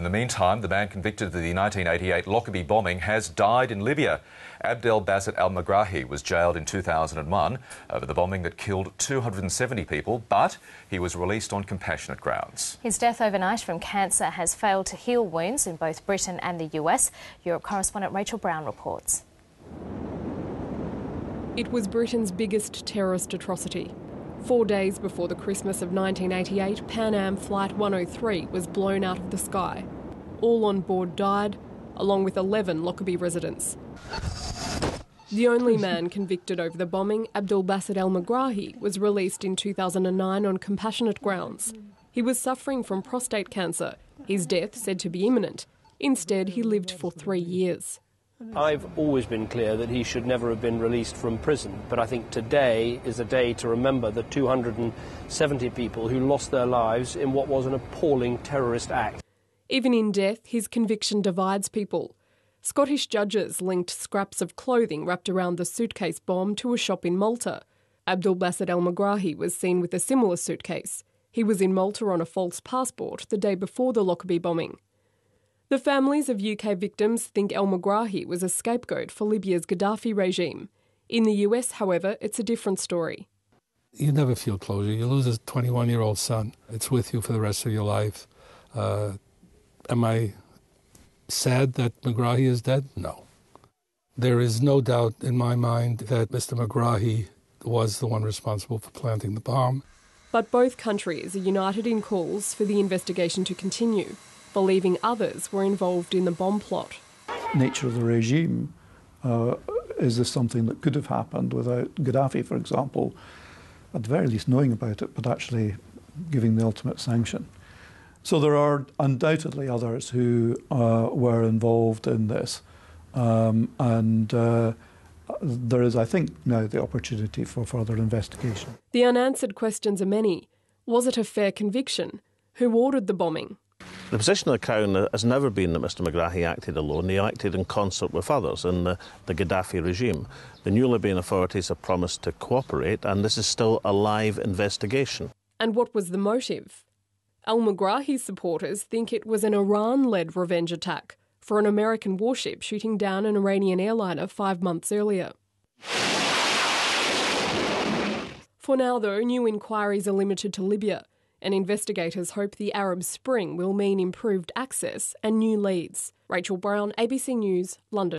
the meantime, the man convicted of the 1988 Lockerbie bombing has died in Libya. Abdelbaset Al-Mehgrahi was jailed in 2001 over the bombing that killed 270 people, but he was released on compassionate grounds. His death overnight from cancer has failed to heal wounds in both Britain and the US. Europe correspondent Rachel Brown reports. It was Britain's biggest terrorist atrocity. 4 days before the Christmas of 1988, Pan Am Flight 103 was blown out of the sky. All on board died, along with 11 Lockerbie residents. The only man convicted over the bombing, Abdelbaset Al-Mehgrahi, was released in 2009 on compassionate grounds. He was suffering from prostate cancer, his death said to be imminent. Instead, he lived for 3 years. I've always been clear that he should never have been released from prison, but I think today is a day to remember the 270 people who lost their lives in what was an appalling terrorist act. Even in death, his conviction divides people. Scottish judges linked scraps of clothing wrapped around the suitcase bomb to a shop in Malta. Abdelbaset Al-Mehgrahi was seen with a similar suitcase. He was in Malta on a false passport the day before the Lockerbie bombing. The families of UK victims think Al-Megrahi was a scapegoat for Libya's Gaddafi regime. In the US, however, it's a different story. You never feel closure. You lose a 21-year-old son. It's with you for the rest of your life. Am I sad that Megrahi is dead? No. There is no doubt in my mind that Mr. Megrahi was the one responsible for planting the bomb. But both countries are united in calls for the investigation to continue, believing others were involved in the bomb plot. Nature of the regime, is this something that could have happened without Gaddafi, for example, at the very least knowing about it, but actually giving the ultimate sanction. So there are undoubtedly others who were involved in this, and there is, I think, now the opportunity for further investigation. The unanswered questions are many. Was it a fair conviction? Who ordered the bombing? The position of the Crown has never been that Mr Megrahi acted alone. He acted in concert with others in the Gaddafi regime. The new Libyan authorities have promised to cooperate, and this is still a live investigation. And what was the motive? Al-Megrahi's supporters think it was an Iran-led revenge attack for an American warship shooting down an Iranian airliner 5 months earlier. For now, though, new inquiries are limited to Libya, and investigators hope the Arab Spring will mean improved access and new leads. Rachel Brown, ABC News, London.